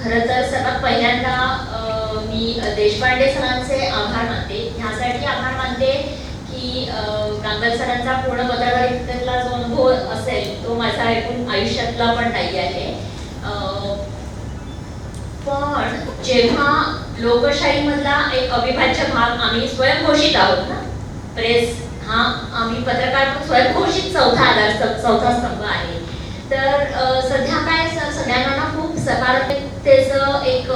खरं तर सर्वात पहिल्यांदा मी देशपांडे सरांचे आभार मानते. ह्यासाठी आभार मानते की गांगल सरांचा पूर्ण पत्रकारितेतला जो अनुभव असेल तो माझा एकूण आयुष्यातला पण नाही आहे. पण जेव्हा लोकशाहीमधला एक अविभाज्य भाग आम्ही स्वयंघोषित आहोत ना, प्रेस हा आम्ही पत्रकार पण स्वयंघोषित चौथा स्तंभ आहे. तर सध्या काय सगळ्यांना खूप सकारात्मकतेचं एक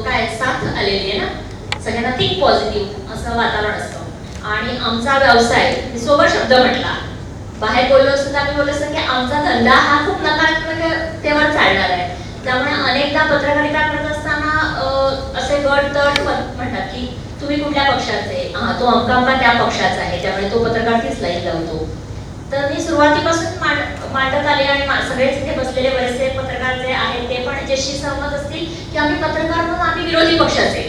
काय साथ आलेली आहे ना, सगळ्यांना थिंक पॉझिटिव्ह असं वातावरण असतं. आणि आमचा व्यवसाय सोबत शब्द म्हटला, बाहेर बोललो सुद्धा आम्ही बोललो असं की आमचा धंदा हा खूप नकारात्मकतेवर चालणार आहे. त्यामुळे अनेकदा पत्रकारिता करत असताना असे गट तट म्हणतात की तुम्ही कुठल्या पक्षाचे, तो अमका त्या पक्षाचा आहे, त्यामुळे तो पत्रकार तीच लाईन लावतो. तर मी सुरुवातीपासून मांडत आले आणि सगळेच इथे बसलेले बरेचसे पत्रकार जे आहेत ते पण याच्याशी सहमत असतील की आम्ही पत्रकार म्हणून आम्ही विरोधी पक्षाचे,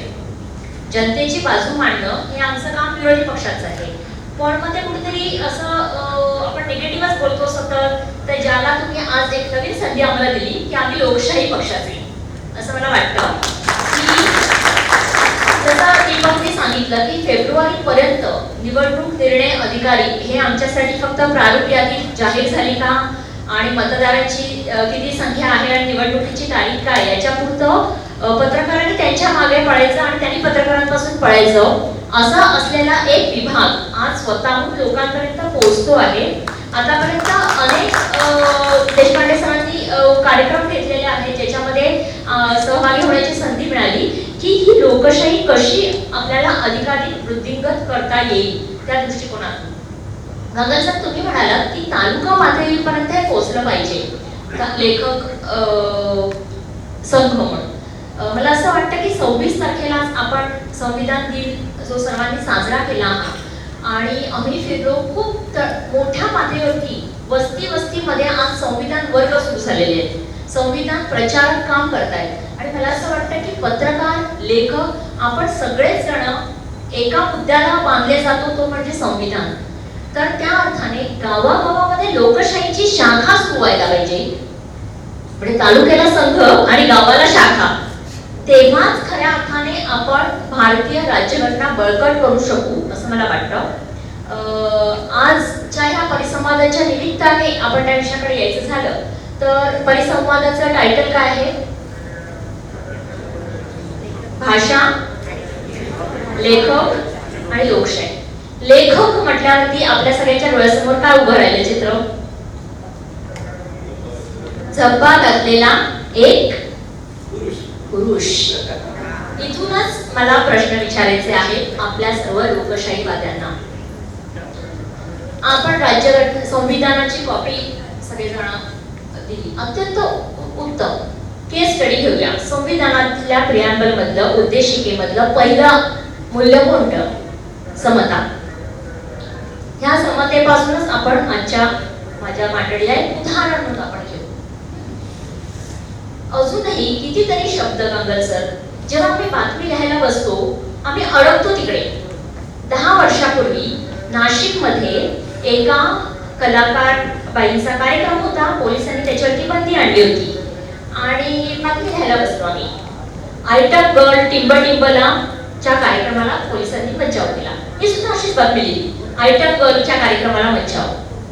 जनतेची बाजू मांडणं हे आमचं काम विरोधी पक्षाचं आहे. पण मग ते कुठेतरी असं आपण निगेटिव्हच बोलतो सतत. तर ज्याला तुम्ही आज एक नवीन संधी आम्हाला दिली की आम्ही लोकशाही पक्षाचे, असं मला वाटतं की जसं दीपकने सांगितलं की फेब्रुवारी पर्यंत निवडणूक निर्णय अधिकारी हे आमच्यासाठी फक्त प्रारूप यादी जाहीर झाली का आणि मतदारांची किती संख्या आहे आणि निवडणुकीची तारीख काय याच्यापुरतं पत्रकारांनी त्यांच्या मागे पळायचं आणि त्यांनी पत्रकारांपासून पळायचं असा असलेला एक विभाग आज स्वतःहून लोकांपर्यंत पोहोचतो आहे. आतापर्यंत अनेक देशपांडे सरांनी कार्यक्रम घेतलेले आहेत ज्याच्यामध्ये सहभागी होण्याची संधी मिळाली की ही लोकशाही कशी आपल्याला अधिकाधिक वृद्धिंगत करता येईल त्या दृष्टिकोनातून. गांगल सर, तुम्ही म्हणालात की तालुका पातळीपर्यंत हे पोहोचलं पाहिजे लेखक संघ म्हणून. मला असं वाटतं की 26 तारखेला आपण संविधान दिन जो सर्वांनी साजरा केला आणि आम्ही फिरलो खूप मोठ्या पातळीवरती वस्तीमध्ये आज संविधान वर्ग सुरू झालेले आहेत, संविधान प्रचारक काम करतायत. आणि मला असं वाटतं की पत्रकार, लेखक आपण सगळेच जण एका मुद्द्याला बांधले जातो, तो म्हणजे संविधान. तर त्या अर्थाने गावागावामध्ये लोकशाहीची शाखा सुरू व्हायला पाहिजे. म्हणजे तालुक्याला संघ आणि गावाला शाखा, तेव्हाच खऱ्या अर्थाने आपण भारतीय राज्यघटना बळकट करू शकू असं मला वाटतं. आजच्या ह्या परिसंवादाच्या निमित्ताने आपण त्या विषयाकडे यायचं झालं तर परिसंवादाचं टायटल काय आहे? भाषा, लेखक आणि लोकशाही. लेखक म्हटल्यावरती आपल्या सगळ्यांच्या डोळ्यासमोर काय उभं राहिलं चित्र? झब्बा घातलेला एक पुरुष. इथूनच मला प्रश्न विचारायचे आहेत आपल्या सर्व लोकशाहीवाद्यांना. आपण राज्यघटना संविधानाची कॉपी सगळेजण दिली, अत्यंत उत्तम. केस स्टडी घेऊया. संविधानातल्या प्रिॲम्बल मधलं, उद्देशिकेमधलं पहिलं मूल्य कोणतं? समता. ह्या समतेपासूनच आपण आजच्या माझ्या मांडणीला एक उदाहरण म्हणून आपण घेऊ. अजूनही कितीतरी शब्द गांगल सर, जेव्हा आम्ही बातमी लिहायला बसतो आम्ही अडकतो तिकडे. 10 वर्षापूर्वी नाशिक मध्ये एका कलाकार बाईंचा कार्यक्रम होता, पोलिसांनी त्याच्यावरती बंदी आणली होती आणि बातमी लिहायला बसलो आम्ही. आयटक गर्ल टिंबला च्या कार्यक्रमाला पोलिसांनी मज्जाव केला. ही सुद्धा अशीच बातमी लिहिली, आयटक गर्लच्या कार्यक्रमाला मज्जाव.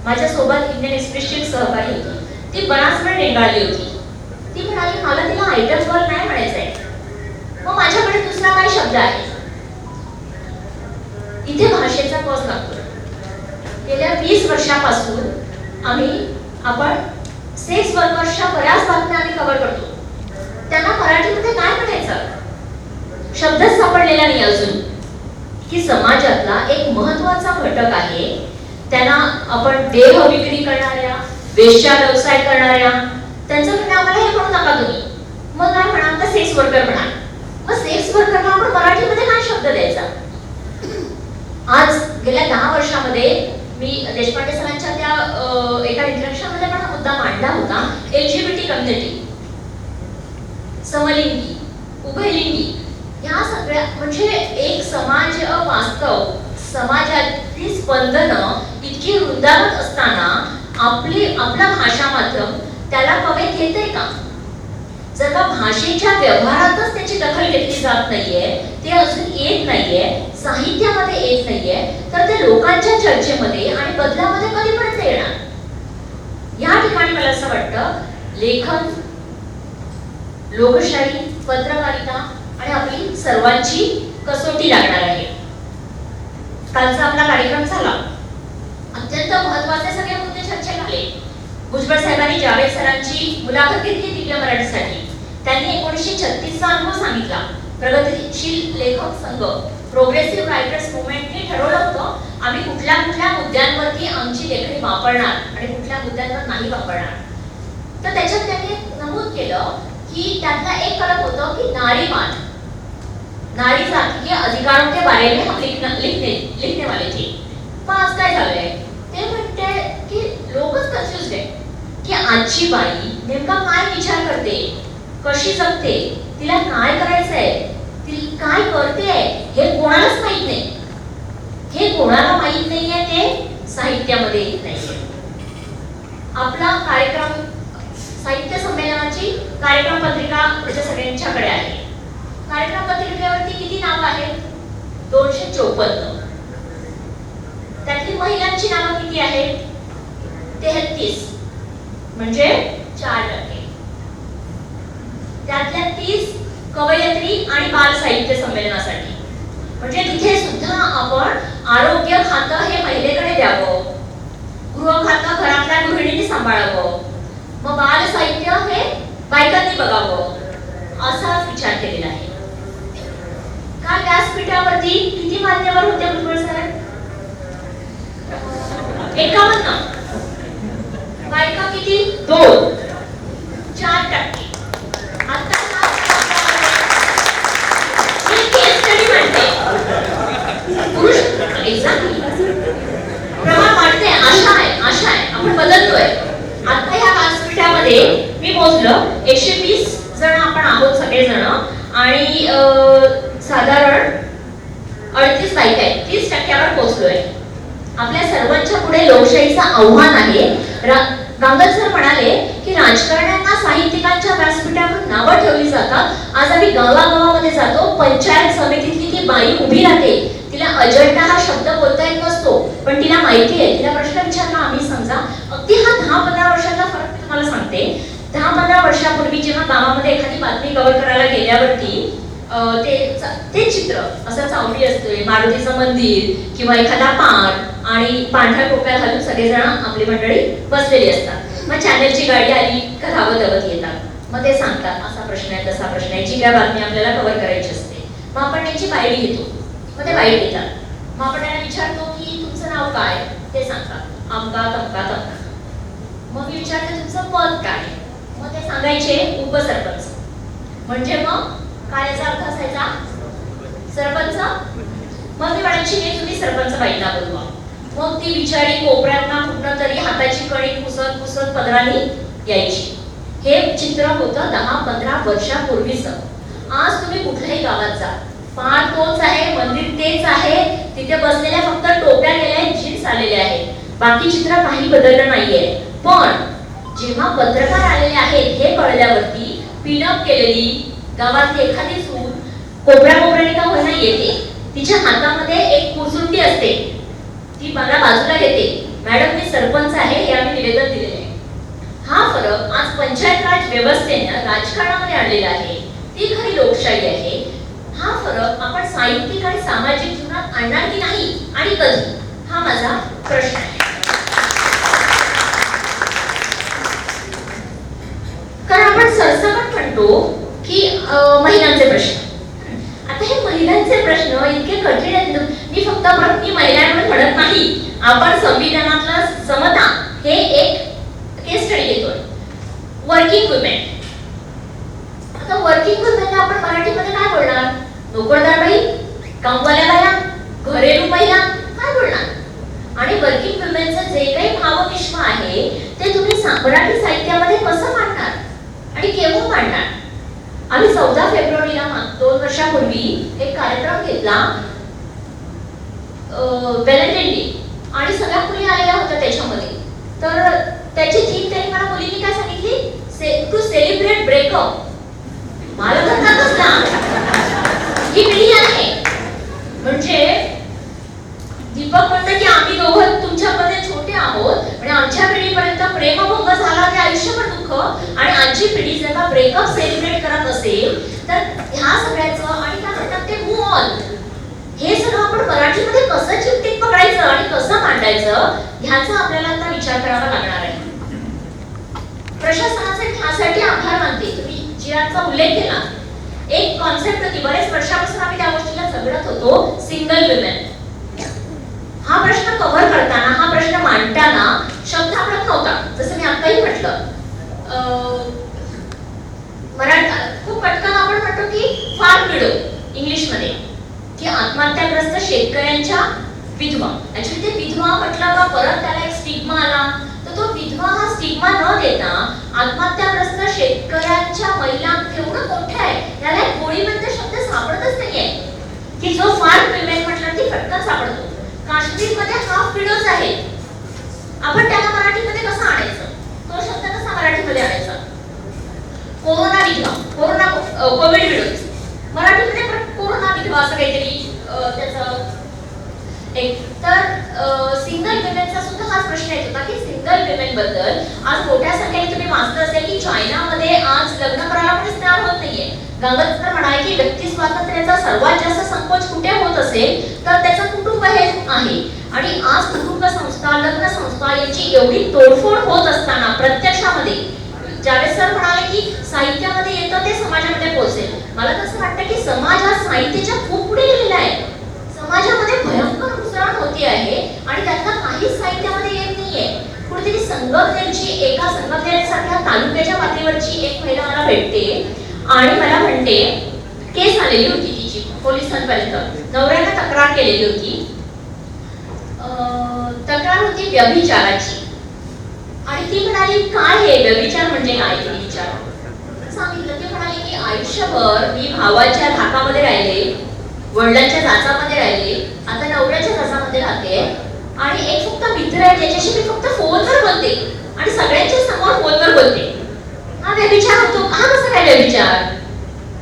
माझ्यासोबत इंडियन एक्सप्रेसची सहकारी होती, ती बराच वेळ रेंगाळली होती. ती म्हणाली मला तिला आयटक गर्ल नाही म्हणायचंय, मग माझ्याकडे दुसरा काय शब्द आहे? इथे भाषेचा कस लागतो. गेल्या 20 वर्षापासून आपण सेक्स वर्कर्सच्या बऱ्याच बातम्या आम्ही कव्हर करतो. त्यांना मराठीमध्ये काय म्हणायचं शब्दच सापडलेला नाही अजून. की समाजातला एक महत्त्वाचा घटक आहे. त्यांना आपण देह विक्री करणाऱ्या, वेश्या व्यवसाय करणाऱ्या, त्यांचं म्हणणं आम्हाला हे म्हणू नका तुम्ही. मग काय म्हणा, तर सेक्स वर्कर म्हणा. मग सेक्स वर्करला आपण मराठीमध्ये काय शब्द द्यायचा? आज गेल्या 10 वर्षामध्ये मी देशपांडे सरांच्या त्या एका इंट्रॅक्शनमध्ये पण हा मुद्दा मांडला होता. LGBT कम्युनिटी, समलिंगी, उभयलिंगी, ह्या सगळ्या म्हणजे एक समाज वास्तव, समाजातली स्पंदनं इतकी वृंदावत असताना आपला भाषा माध्यम त्याला कवेत घेते का? जर का भाषेच्या व्यवहारातच त्याची दखल घेतली जात नाहीये, ते अजून येत नाहीये, साहित्यामध्ये येत नाहीये, तर ते लोकांच्या चर्चेमध्ये आणि बदलामध्ये कधीपर्यंत येणार? या ठिकाणी मला असं वाटतं लेखन, लोकशाही, पत्रकारिता आणि आपली सर्वांची कसोटी लागणार आहे. कालचा आपला कार्यक्रम झाला, अत्यंत महत्त्वाचे सगळे मुद्दे चर्चेत आले. भुजबळ साहेबांनी जावेद सरांची मुलाखत घेतली दिव्य मराठीसाठी. त्यांनी 1936 चा अनुभव सांगितला. प्रगतीशील लेखक संघ, प्रोग्रेसिव्ह रायटर्स मुवमेंटने ठरवलं होतं आम्ही कुठल्या कुठल्या मुद्द्यांवरती आमची लेखणी वापरणार आणि कुठल्या मुद्द्यांवर नाही वापरणार. तर त्याच्यात त्यांनी नमूद केलं की त्यातला एक कलम होतं की नारीवाद, नारी जाति के अधिकारों के बारे में हम लिखने वाले थे. पण आज काय झालंय, ते म्हणते की लोकच कन्फ्युज्ड आहे की आजची बाई नेमका काय विचार करते, कशी जगते, तिला काय करायचंय, ती काय करते हे कोणालाच माहित नाही. हे कोणाला माहित नाहीये ते साहित्यामध्ये येत नाहीये. आपला कार्यक्रम, साहित्य संमेलनाची कार्यक्रम पत्रिका म्हणजे सगळ्यांच्याकडे आहे. कार्यक्रम पत्रिकेवरती किती नावं आहेत? 254. त्यातली महिलांची नावं किती आहेत? 33, म्हणजे 4%. त्यातल्या 30 कवयित्री आणि बाल साहित्य संमेलनासाठी. म्हणजे तिथे सुद्धा आपण आरोग्य खातं हे महिलेकडे द्यावं, गृह खातं घरातल्या गृहिणींनी सांभाळावं, मग बाल साहित्य हे बायकांनी बघावं, असा विचार केलेला आहे. काल व्यासपीठावरती किती मान्यवर होते भुजबळ साहेब? 51. बायका किती? 2, 4%. आता ही केस स्टडी म्हणते पुरुष एक्झॅक्टली प्रमाण वाढते. आशा आहे आपण बदलतोय. आता या व्यासपीठामध्ये मी मोजलं 120 जण आपण आहोत सगळेजण आणि साधारण 38 बायका आहेत. 30% पोहोचलोय. आपल्या सर्वांच्या पुढे लोकशाहीचं आव्हान आहे. गांगल सर म्हणाले की राजकारण्यांना साहित्यिकांच्या व्यासपीठावर नावं ठेवली जातात. आज आम्ही गावागावामध्ये जातो, पंचायत समितीतली ती बाई उभी राहते, तिला अजंडा हा शब्द बोलता येत नसतो, पण तिला माहिती आहे. तिला प्रश्न विचारला आम्ही, समजा अगदी हा 10-15 वर्षाचा फरक मी तुम्हाला सांगते. 10-15 वर्षापूर्वी जेव्हा गावामध्ये एखादी बातमी कव्हर करायला गेल्यावरती ते चित्र असं चावडी असते, मारुतीचं मंदिर किंवा एखादा पाट आणि पांढऱ्या टोप्या घालून सगळेजण आपली मंडळी बसलेली असतात. मग चॅनलची गाडी आली का धावत धावत येतात. मग ते सांगतात असा प्रश्न आहे, तसा प्रश्न आहे, जी काय बातमी आपल्याला कव्हर करायची असते. मग आपण त्यांची बाईट घेतो, मग ते बाईट घेतात. मग आपण त्यांना विचारतो की तुमचं नाव काय, ते सांगतात अमका तमका तमका. मग मी विचारते तुमचं पद काय, मग ते सांगायचे उपसरपंच. म्हणजे मग काय याचा अर्थ असायचा? सरपंच. मग मी म्हणायची की तुम्ही सरपंच बाईला बोलवा. मग ती बिचारी कोपऱ्यातना कुठनं तरी हाताची कणी पुसत पुसत पदराने यायची. हे चित्र होतं 10-15 वर्षापूर्वीच. आज तुम्ही कुठल्याही गावात जा, पाट तोच आहे, मंदिर तेच आहे, तिथे बसलेल्या फक्त टोप्या गेल्या आहेत, जीन्स आलेले आहेत, बाकी चित्र काही बदललं नाहीये. पण जेव्हा पत्रकार आलेले आहेत हे कळल्यावरती पिनअप केलेली गावातली एखादी सून कोपऱ्याने का होईना येते, तिच्या हातामध्ये एक पुरसुंडी असते, ती मला बाजूला घेते, मॅडम मी सरपंच आहे हे आम्ही निवेदन दिलेले आहे. हा फरक आज पंचायत राज व्यवस्थेने राजकारणामध्ये आणलेला आहे. ती खरी लोकशाही आहे. हा फरक आपण साहित्यिक आणि सामाजिक जीवनात आणणार की नाही आणि कधी, हा माझा प्रश्न आहे. कारण आपण सरसकट म्हणतो की महिलांचे प्रश्न. आता हे महिलांचे प्रश्न इतके कठीण आहेत. मी फक्त मी महिला म्हणून म्हणत नाही, आपण संविधानातलं समता हे एक केस स्टडी घेतोय. Working women. आता वर्किंग वुमेनला आपण मराठीमध्ये काय बोलणार? नोकरदार बाई, कामवाल्या बाया, घरेलू महिला काय बोलणार? आणि वर्किंग वुमेनचं जे काही भावविश्व आहे ते तुम्ही मराठी साहित्यामध्ये कसं मांडणार आणि केव्हा मांडणार? आम्ही 14 फेब्रुवारीला 2 वर्षापूर्वी एक कार्यक्रम घेतला, व्हॅलेंटाईन डे, आणि सगळ्या मुली आलेल्या होत्या त्याच्यामध्ये. तर त्याची थीम त्यांनी मला मुलींनी काय सांगितली, टू सेलिब्रेट ब्रेकअप मला म्हणतातच ना, ही पिढी आहे. म्हणजे दीपक म्हणतात की आम्ही दोघं तुमच्यामध्ये छोटे आहोत, आणि आमच्या पिढीपर्यंत प्रेमभंग झाला ते आयुष्यभर दुःख, आणि आजची पिढी जर का ब्रेकअप सेलिब्रेट करत असेल तर ह्या सगळ्याचं आणि काय म्हणतात ते मूव्ह ऑन, हे सगळं आपण मराठीमध्ये कसं चिमटीत पकडायचं आणि कसं मांडायचं ह्याचा आपल्याला आता विचार करावा लागणार आहे. प्रशासनाचे ह्यासाठी आभार मानते. तुम्ही जिराचा उल्लेख केला, एक कॉन्सेप्ट होती, बरेच वर्षापासून आम्ही त्या गोष्टीला झगडत होतो, सिंगल विमेन. हा प्रश्न कव्हर करताना, हा प्रश्न मांडताना शब्द आपल्यात नव्हता, जसं मी आताही म्हटलं. खूप पटकन आपण म्हणतो की फार्म विडो इंग्लिशमध्ये, की आत्महत्याग्रस्त शेतकऱ्यांच्या विधवा. ऍक्च्युली ते विधवा म्हटलं का परत त्याला एक स्टिग्मा आला, तर तो विधवा हा स्टिग्मा न देता आत्महत्याग्रस्त शेतकऱ्यांच्या महिला केवढं मोठं आहे, त्याला एक गोळीबंद शब्द सापडतच नाहीये, की जो फार्म विमेन म्हटलं ती पटकन सापडतो. काश्मीरमध्ये हाफ विडोज आहेत, आपण त्याला मराठीमध्ये कसं आणायचं, तो शब्द कसा मराठीमध्ये आणायचा? कोरोना विधवा, कोविड विडोज, मराठीमध्ये कोरोना विधवा असं काहीतरी त्याचं एक. तर सिंगल विमेनचा सुद्धा हाच प्रश्न येत होता की सिंगल विमेन बद्दल आज मोठ्या संख्येने तुम्ही वाचलं असेल की चायनामध्ये आज लग्न करायला पण तयार होत नाहीये. गांगतकर म्हणाले की व्यक्ती स्वातंत्र्याचा सर्वात जास्त संकोच कुठे होत असेल तर त्याचं कुटुंब हे आहे. आणि आज कुटुंब संस्था, लग्न संस्था यांची एवढी तोडफोड होत असताना प्रत्यक्षामध्ये जावेद सर म्हणाले की साहित्यामध्ये येतं ते समाजामध्ये पोहोचेल. मला तसं वाटतं की समाज हा साहित्याच्या खूप पुढे गेलेला आहे. समाजामध्ये भयंकर घुसळण होती आहे आणि त्यातलं काहीच साहित्यामध्ये येत नाहीये. कुठेतरी संगमनेरची, एका संगमनेर सारख्या तालुक्याच्या पातळीवरची एक महिला मला भेटते आणि मला म्हणते केस आलेली होती तिची पोलिसांपर्यंत, नवऱ्याने तक्रार केलेली होती. तक्रार होती व्यभिचाराची. आणि ती म्हणाली काय हे व्यभिचार म्हणजे काय, तिने विचारलं. सांगितलं, ती म्हणाली की आयुष्यभर मी भावाच्या धाकामध्ये राहिले, वडिलांच्या जाचामध्ये राहिले, आता नवऱ्याच्या जाचामध्ये राहते, आणि एक फक्त मित्र आहे ज्याच्याशी मी फक्त फोनवर बोलते आणि सगळ्यांच्या समोर फोनवर बोलते. हा व्यभिचार होतो का? कसा काय व्यभिचार?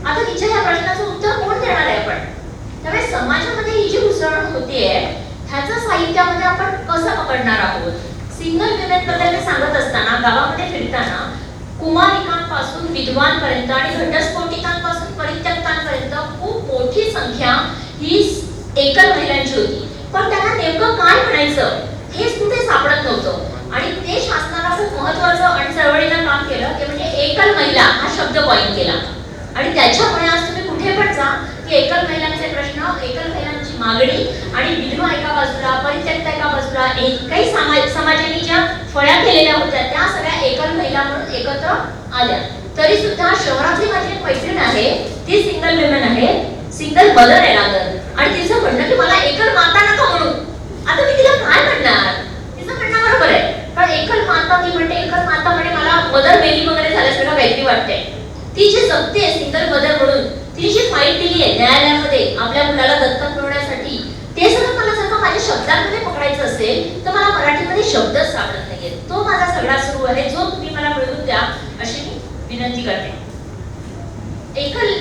आता तिच्या या प्रश्नाचं उत्तर कोण देणार आहे आपण? त्यामुळे समाजामध्ये ही जी घुसळण होतीये ह्याचं साहित्यामध्ये आपण कसं पकडणार आहोत? सिंगल विमेन बद्दल सांगत असताना, गावामध्ये फिरताना कुमारिकांपासून विद्वानपर्यंत आणि घटस्फोटितांपासून परित्यक्तांपर्यंत खूप मोठी संख्या ही एकल महिलांची होती. पण त्यांना नेमकं काय म्हणायचं हेच कुठे सापडत नव्हतं. आणि ते शासनाला खूप महत्त्वाचं आणि चळवळीला काम केलं ते म्हणजे एकल महिला हा शब्द कॉइन केला. आणि त्याच्यामुळे आज तुम्ही कुठे पण जा की एकल महिलांचे प्रश्न, एकल महिलांची मागणी आणि विधवा एका बाजूला, परित्यक्ता एका बाजूला, काही समाजाने ज्या फळ्या केलेल्या होत्या त्या सगळ्या एकल महिला म्हणून एकत्र आल्या. तरी सुद्धा शहरातली माझी एक मैत्रीण आहे, ती सिंगल विमेन आहे, सिंगल मदर आहे रादर, आणि तिचं म्हणणं की मला एकल माता नका म्हणू. आता मी तिला काय म्हणणार? तिचं म्हणणं बरोबर आहे, कारण एकल माता, ती म्हणते एकल माता म्हणजे मला मदर बेबी वगैरे झाल्यासारखं काहीतरी वाटतंय. ती जी जगते सिंगल मदर म्हणून, ती जी फाईट दिली आहे न्यायालयामध्ये आपल्या मुलाला दत्तक मिळवण्यासाठी, ते सगळं मला जर का माझ्या शब्दांमध्ये पकडायचं असेल तर मला मराठीमध्ये शब्दच सापडत नाहीये. तो माझा सगळा सुरू आहे, जो तुम्ही मला मिळवून द्या अशी मी विनंती करते. एकल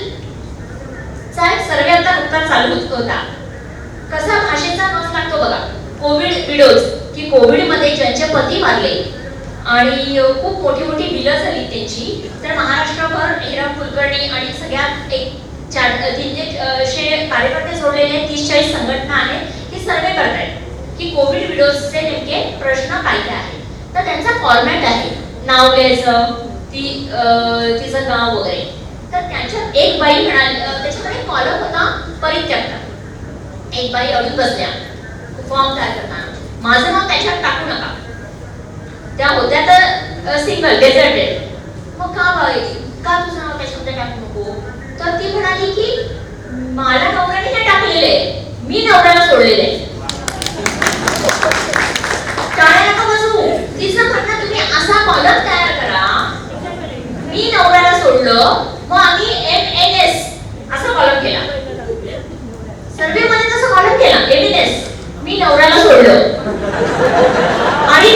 चा एक सर्वे आता नुकताच चालू होता, कसा भाषेचा नस लागतो बघा. कोविड विडोज, की कोविड मध्ये ज्यांचे पती वारले आणि खूप मोठी मोठी बिलं झाली त्यांची, तर महाराष्ट्रभर हिरम कुलकर्णी आणि सगळ्यात एक 400 कार्यकर्ते जोडलेले 30-40 संघटना आहेत की सर्वे करतायत की कोविड विडोजचे नेमके प्रश्न काय काय आहेत. तर त्यांचा फॉर्मॅट आहे, नाव लिहायचं, तिचं गाव वगैरे. तर त्याच्यात एक बाई म्हणाली, त्याच्यामध्ये कॉलम होता परित्यक्ता. एक बाई अडून बसल्या फॉर्म तयार करताना, माझं नाव त्याच्यात टाकू नका. त्या होत्या तर सिंगल डेझर्टेड. मग का बाई, का तुझं नाव त्याच्यामध्ये टाकू नको? तर ती म्हणाली की मला नवऱ्याने हे टाकलेले, मी नवऱ्याला सोडलेले. टाळ्या नका वाजवू. तिचं म्हणणं तुम्ही असा कॉलम तयार करा, मी नवऱ्याला सोडलं, मग आम्ही MNS असा कॉलम केला. सर्वे मध्ये तसं कॉलम केला, MNS, मी नवऱ्याला सोडलं. आणि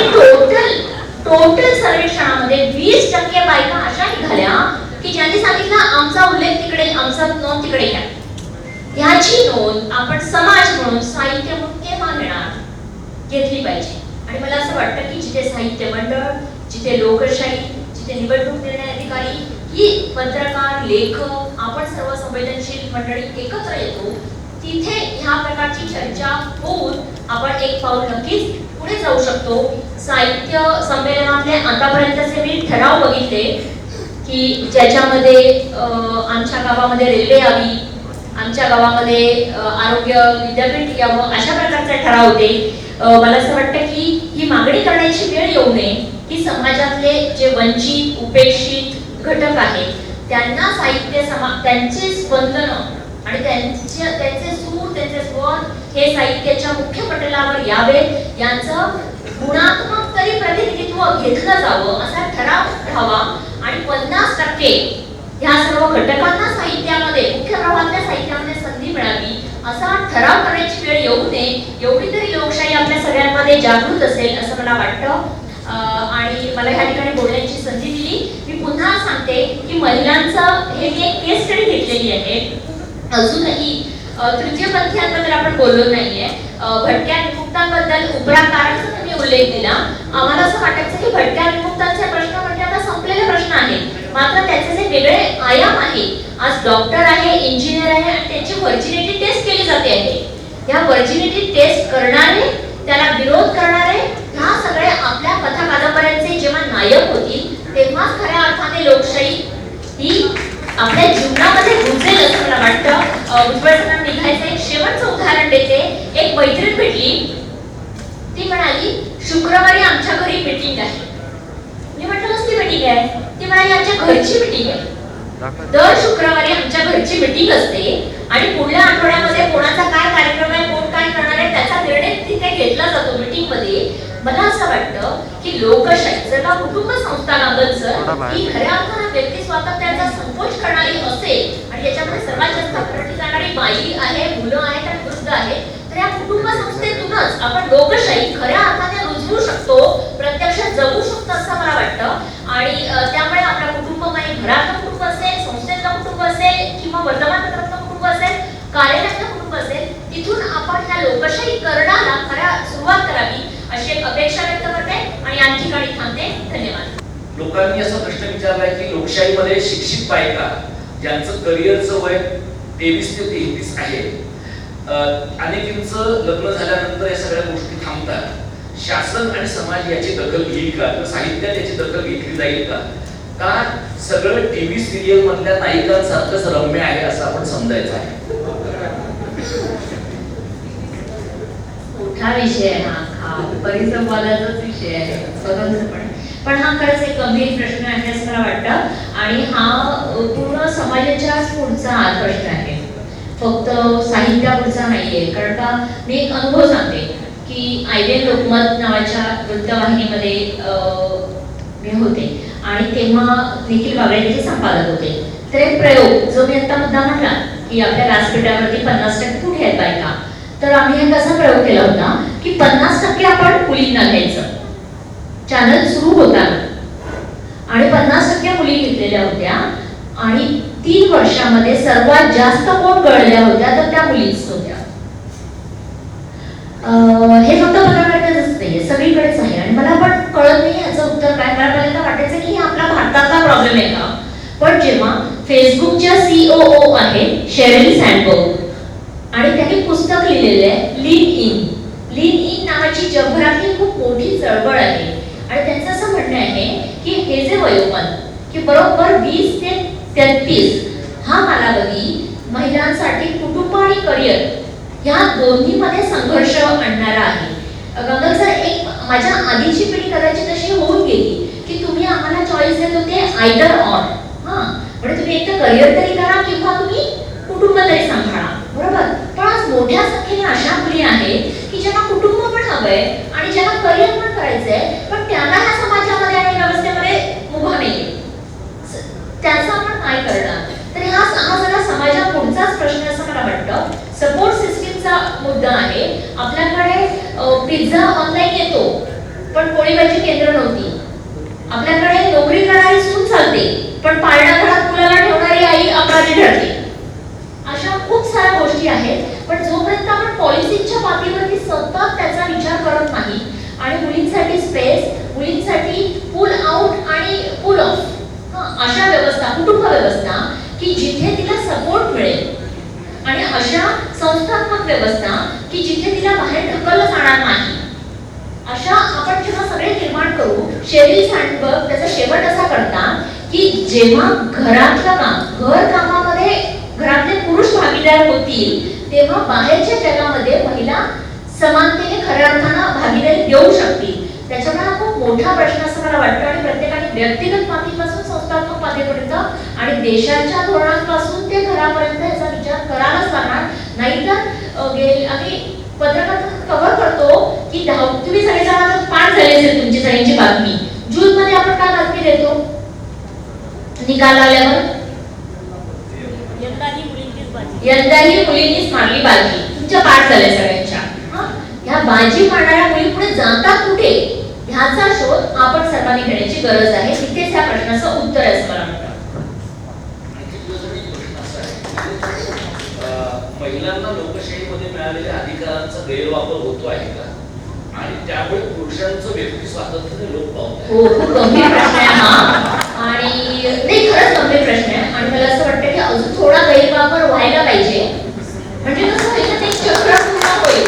टोटल सर्वेक्षणामध्ये 20% बायका अशा निघाल्या की ज्यांनी सांगितलं आमचा उल्लेख तिकडे घ्या. ह्याची नोंद आपण समाज म्हणून साहित्य म्हणून केव्हा घेतली पाहिजे. आणि मला असं वाटतं की जिथे साहित्य मंडळ, जिथे लोकशाही, जिथे निवडणूक निर्णय अधिकारी, ही पत्रकार, लेखक, आपण सर्व संवेदनशील मंडळी एकत्र येतो, तिथे ह्या प्रकारची चर्चा होऊन आपण एक पाऊल नक्कीच पुढे जाऊ शकतो. साहित्य संमेलनातले आतापर्यंतचे मी ठराव बघितले की ज्याच्यामध्ये आमच्या गावामध्ये रेल्वे यावी, आमच्या गावामध्ये आरोग्य विद्यापीठ यावं, अशा प्रकारचे ठराव होते. मला असं वाटतं की ही मागणी करण्याची वेळ येऊ नये की समाजातले जे वंचित, उपेक्षित घटक आहेत त्यांना साहित्य त्यांचे स्पंदन आणि त्यांचे सूर, त्यांचे स्वर हे साहित्याच्या मुख्य पटलावर यावे, यांचं गुणात्मक तरी प्रतिनिधित्व घेतलं जावं असा ठराव व्हावा. आणि 50% ह्या सर्व घटकांना साहित्यामध्ये, मुख्य प्रवाहातल्या साहित्यामध्ये संधी मिळावी असा ठराव करण्याची वेळ येऊ नये. एवढी तरी लोकशाही आपल्या सगळ्यांमध्ये जागृत असेल असं मला वाटतं. आणि मला ह्या ठिकाणी बोलण्याची संधी दिली. मी पुन्हा सांगते की महिलांचं हे मी एक केस स्टडी घेतलेली आहे. अजूनही तृतीयपंथीयांबद्दल आपण बोललो नाहीये. भटक्या विमुक्तांबद्दल उपराकारांचा तुम्ही उल्लेख दिला. आम्हाला असं वाटायचं की भटक्या विमुक्तांचे प्रश्न म्हणजे आता संपलेले प्रश्न आहेत, मात्र त्याचे जे वेगळे आयाम आहे, आज डॉक्टर आहे, इंजिनियर आहे आणि त्यांची व्हर्जिनिटी टेस्ट केली जाते आहे. या व्हर्जिनिटी टेस्ट करणारे, त्याला विरोध करणारे, ह्या सगळे आपल्या कथा कादंबऱ्यांचे जेव्हा नायक होतील तेव्हाच खऱ्या अर्थाने लोकशाही ही आपल्या जीवनामध्ये रुजेल असं मला वाटतं. उज्ज्वल सरांना निघायचं एक शेवटचं उदाहरण देते. एक मैत्रीण भेटली, ती म्हणाली शुक्रवारी आमच्या घरी मीटिंग आहे. मी म्हटलं कसली मीटिंग आहे? ती म्हणाली आमच्या घरची मीटिंग आहे. दर शुक्रवारी आमच्या घरची मीटिंग असते आणि पुढल्या आठवड्यामध्ये कोणाचा काय कार्यक्रम आहे, कोण काय करणार आहे त्याचा निर्णय तिथे घेतला जातो मीटिंग मध्ये. मला असं वाटतं की लोकशाही जर का कुटुंब संस्थानाबद्दल ही खऱ्या अर्थाने व्यक्ती स्वातंत्र्याचा संकोच करणारी असेल आणि याच्यामध्ये सर्वात जास्त आक्रमण जाणारी बाई आहे, मुलं आहेत आणि वृद्ध आहेत, तर या कुटुंब संस्थेतूनच आपण लोकशाही खऱ्या अर्थाने रुजवू शकतो, प्रत्यक्षात जगू शकतो असं मला वाटतं. आणि त्यामुळे आपला कुटुंबमय घरातलं कुटुंब असेल, संस्थेतलं कुटुंब असेल किंवा वर्तमानपत्रातलं कुटुंब असेल, कार्यालयातलं कुटुंब असेल, तिथून आपण ह्या लोकशाही करण्याला खऱ्या सुरुवात करावी अशी एक अपेक्षा व्यक्त करते आणि या ठिकाणी थांबते. धन्यवाद. लोकांनी असा प्रश्न विचारलाय की लोकशाहीमध्ये शिक्षित बायका ज्यांचं करिअरचं वय 23 ते 33 आहे, अनेकींचं लग्न झाल्यानंतर या सगळ्या गोष्टी थांबतात, शासन आणि समाज याची दखल घेईल का, तर साहित्यात याची दखल घेतली जाईल का? का सगळं टीव्ही सिरियल मधल्या नायिकांसारखंच रम्य आहे असं आपण समजायचं आहे? मोठा विषय आहे हा परिसंवादाचाच विषय आहे स्वतंत्रपणे, पण हा खरंच एक गंभीर प्रश्न आहे असं मला वाटतं. आणि हा पूर्ण समाजाच्या पुढचा प्रश्न आहे, फक्त साहित्यापुढचा नाहीये. कारण का मी एक अनुभव सांगते की IBN लोकमत नावाच्या वृत्तवाहिनीमध्ये मी होते आणि तेव्हा निखिल बागडे त्याचे संपादक होते. तर एक प्रयोग जो मी आता मुद्दा म्हटला की आपल्या व्यासपीठावरती 50% कुठे आहेत बायका, तर आम्ही एक असा प्रयोग केला होता की 50% आपण मुलींना घ्यायचं. चॅनल सुरू होताना आणि 50% मुली घेतलेल्या होत्या आणि 3 वर्षामध्ये सर्वात जास्त कोण गळल्या होत्या तर त्या मुलीच होत्या. हे फक्त पत्रकारितेच नाहीये, सगळीकडेच आहे. आणि मला पण कळत नाही याचं उत्तर काय. मला पहिल्यांदा वाटायचं की हे आपला भारताचा प्रॉब्लेम आहे का, पण जेव्हा फेसबुकच्या COO आहे शेरिल सँडबर्ग आणि त्यांनी पुस्तक लिहिलेलं आहे लीन इन नावाची जगभरातली खूप मोठी चळवळ आहे. आणि त्यांचं असं म्हणणं आहे की हे जे वयोमान की बरोबर 20 ते 33 हा कालावधी महिलांसाठी कुटुंब आणि करिअर या दोन्हीमध्ये संघर्ष आणणारा आहे. गंगा सर, एक माझ्या आधीची पिढी कदाचित अशी होऊन गेली की तुम्ही आम्हाला चॉईस देत होते आयदर ऑर, म्हणजे तुम्ही एक तर करिअर तरी करा किंवा तुम्ही कुटुंब तरी सांभाळा, बरोबर. पण आज मोठ्या संख्येने अशा मुली आहेत की ज्यांना कुटुंब पण हवंय आणि ज्यांना करिअर पण करायचंय, पण त्यांना ह्या समाजामध्ये आणि व्यवस्थेमध्ये मुभा नाहीये. त्याचं आपण काय करणार? तर हा सगळा समाजापुढचाच प्रश्न असं मला वाटतं. सपोर्ट सिस्टीमचा मुद्दा आहे. आपल्याकडे पिझ्झा ऑनलाईन येतो पण पोळी भाजी केंद्र नव्हती. आपल्याकडे नोकरी करणारी सून चालते पण पाळणा घरात मुलाला ठेवणारी आई अपराधी ठरते. तिला सपोर्ट मिळेल. आणि अशा संस्थात्मक व्यवस्था की जिथे तिला बाहेर ढकललं जाणार नाही, अशा आपण जेव्हा सगळे निर्माण करू. शेरिल सँडबर्ग त्याचा शेवट असा करतात की जेव्हा घरातलं काम, घर कामामध्ये घरातले पुरुष भागीदार होतील तेव्हा बाहेरच्या जगामध्ये महिला समानतेने खऱ्या अर्थानं भागीदारी देऊ शकतील. त्याच्यामुळे हा खूप मोठा प्रश्न असं मला वाटतं आणि प्रत्येकाने व्यक्तिगत पातळीपासून संस्थात्मक पातळीपर्यंत आणि देशाच्या धोरणांपासून ते घरापर्यंत याचा विचार करायलाच लागणार. नाहीतर आम्ही पत्रकारात कव्हर करतो की तुम्ही सगळेजण पाठ झाले असेल तुमची सगळ्यांची बातमी. जून मध्ये आपण काय बातमी देतो निकाल आल्यावर? यंदाही मुलींनीच मारली बाजी. तुमच्या पाठ झाल्या सगळ्यांच्या. ह्या बाजी मारणाऱ्या मुली पुढे जातात कुठे ह्याचा शोध आपण सर्वांनी घेण्याची गरज आहे. तिथेच ह्या प्रश्नाचं उत्तर आहे असं मला वाटतं. महिलांना लोकशाहीमध्ये मिळालेल्या अधिकारांचा गैरवापर होतो आहे का आणि त्यामुळे पुरुषांचं व्यक्ती स्वातंत्र्य लोप पावत आहे? हो, खूप गंभीर प्रश्न आहे हा. आणि नाही, खरंच गंभीर प्रश्न आहे. आणि मला असं वाटतं की अजून थोडा गैरवापर व्हायला पाहिजे. म्हणजे कसं होईल ते चक्र पूर्ण होईल,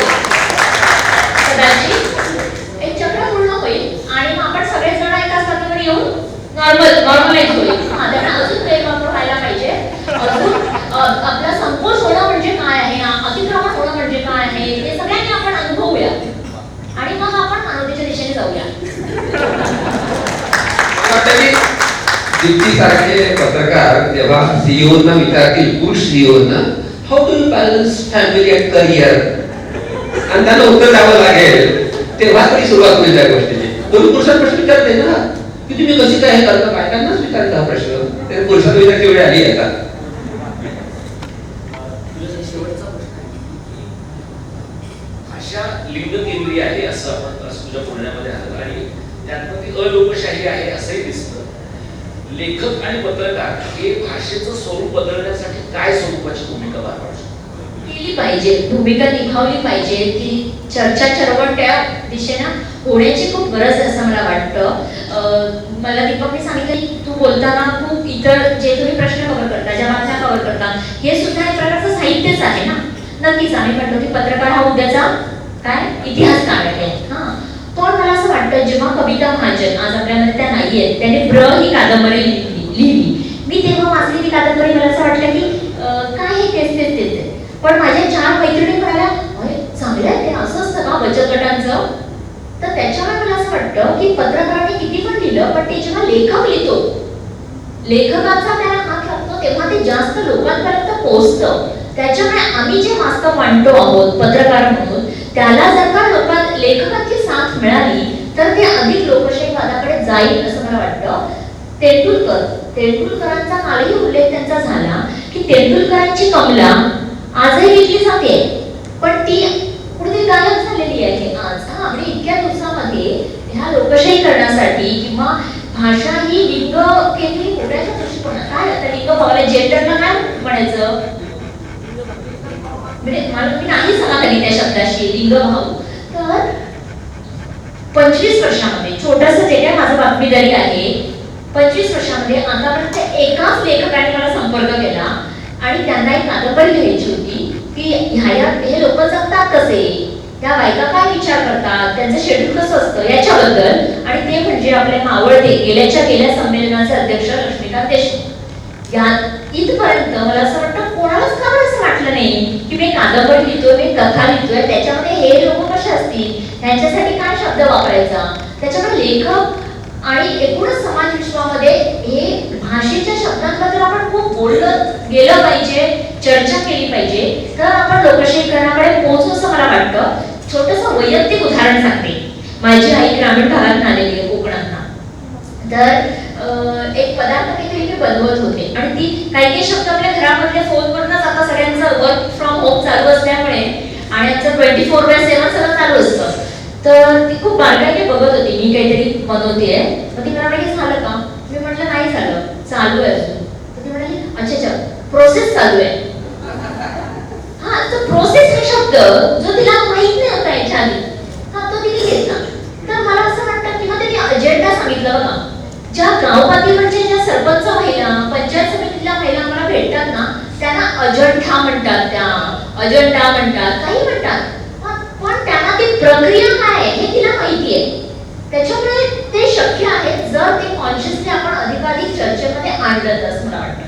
कदाचित एक चक्र पूर्ण होईल आणि मग आपण सगळेजण एका जागेवर येऊन नॉर्मलाइज होईल. त्यांना अजून गैरवापर व्हायला पाहिजे. अजून आपला संकोच होणं म्हणजे काय आहे, अतिक्रमण होणं म्हणजे काय आहे ते सगळ्यांनी आपण अनुभवूया आणि मग आपण मानवतेच्या दिशेने जाऊया. दीप्ती सारखे पत्रकार जेव्हा सीईओना विचारतील, पुरुष सीईओना, how do you balance family and career, आणि त्यांना उत्तर द्यावं लागेल, तेव्हा तरी सुरुवात होईल त्या गोष्टीची. दोन पुरुषांना प्रश्न विचारते ना की तुम्ही कशी काय हे करता, बायकांनाच विचारता हा प्रश्न. ते पुरुषांना विचारची वेळ आली आता. भाषा लिंगकेंद्रीय आहे असं आपण तुझ्या बोलण्यामध्ये आलं आणि त्यातनं ती अलोकशाही आहे असंही दिसतं. लेखक आणि पत्रकार हे भाषेचं स्वरूप बदलण्यासाठी काय स्वरूपाची भूमिका केली पाहिजे, भूमिका निभावली पाहिजे. ती चर्चा चळवळ त्या दिशेनं होण्याची खूप गरज आहे असं मला वाटतं. मला दीपकने सांगितलं की तू बोलताना खूप इतर जे तुम्ही प्रश्न कव्हर करता, ज्या बातम्या कव्हर करता, हे सुद्धा एक प्रकारचं साहित्यच आहे ना. नक्कीच आम्ही म्हणतो की पत्रकार हा उद्याचा काय इतिहासकार आहे. पण मला असं वाटतं जेव्हा कविता महाजन, आज आपल्यामध्ये त्या नाही आहेत, त्याने ब्र ही कादंबरी लिहिली. मी तेव्हा वाचली ती कादंबरी. मला असं वाटलं की काय हे तेच. पण माझ्या 4 मैत्रिणी म्हणाल्या चांगलं आहे ते, असं असतं का बचत गटांचं. तर त्याच्यामुळे मला असं वाटतं की पत्रकाराने किती पण लिहिलं पण ते जेव्हा लेखक लिहितो, लेखकाचा त्याला हात लागतो तेव्हा ते जास्त लोकांपर्यंत पोहोचतं. त्याच्यामुळे आम्ही जे वास्तव मांडतो आहोत पत्रकार म्हणून, त्याला जर का लेखकाची साथ मिळाली तर ते अधिक लोकशाहीवादाकडे जाईल असं मला वाटतं. तेंडुलकरांचा कालही उल्लेख त्यांचा झाला की तेंडुलकरांची कमला आजही लिहिली जाते पण ती कुठे गायब झालेली आहे आज. म्हणजे इतक्या दिवसामध्ये ह्या लोकशाहीकरणासाठी किंवा भाषा ही लिंग केंद्रित होण्याच्या दृष्टिकोनात काय आता लिंग बघायला जेंडरला काय म्हणायचं, म्हणजे मला मी नाही सांगा कधी त्या शब्दाशी लिंग भाव. तर 25 वर्षामध्ये छोटंसं जे काय माझं बातमीदारी आहे, 25 वर्षामध्ये आतापर्यंत एकाच लेखकाने मला संपर्क केला आणि त्यांना एक कादंबरी लिहायची होती की हे लोक जगतात कसे, त्या बायका काय विचार करतात, त्यांचं शेड्यूल कसं असतं याच्याबद्दल. आणि ते म्हणजे आपले मावळते गेल्या संमेलनाचे अध्यक्ष लक्ष्मीकांत देशमुख. इथपर्यंत मला असं वाटतं कोणालाच का असं वाटलं नाही की मी कादंबरी लिहितोय, मी कथा लिहितोय, त्याच्यामध्ये हे लोक कसे असतील, त्यांच्यासाठी काय शब्द वापरायचा. त्याच्यामुळे लेखक आणि एकूणच समाज विश्वामध्ये हे भाषेच्या शब्दांबद्दल आपण खूप बोललं गेलं पाहिजे, चर्चा केली पाहिजे, तर आपण लोकशाहीकरणाकडे पोहोचू असं मला वाटतं. छोटंसं वैयक्तिक उदाहरण सांगते. माझी आई ग्रामीण भागात आलेली आहे, कोकणात. तर एक पदार्थ काहीतरी मी बनवत होते आणि ती काही शब्द आपल्या घरामधल्या फोनवरूनच आता सगळ्यांचं वर्क फ्रॉम होम चालू असल्यामुळे आणि आमचं 24/7 सगळं चालू असतं. तर ती खूप बारकाईने बघत होती मी काहीतरी बनवतेय. मग ती म्हणाली की झालं का? मी म्हटलं नाही झालं, चालू आहे अजून. तर ती म्हणाली अच्छा प्रोसेस चालू आहे. तो प्रोसेस हा शब्द जो तिला माहित नाही होता याच्या आधी, तो तिने घेतला. तर मला असं वाटतं किंवा त्यांनी अजेंडा सांगितलं बघा, ज्या गाव पातळीवरच्या ज्या सरपंच महिला, पंचायत समितीतल्या महिला मला भेटतात ना, अजंडा म्हणतात, काही म्हणतात, पण त्यांना ती प्रक्रिया काय आहे हे तिला माहिती आहे. त्याच्यामुळे ते शक्य आहे जर ते कॉन्शियसली आपण अधिकाधिक चर्चेमध्ये आणलं तर, असं मला वाटतं.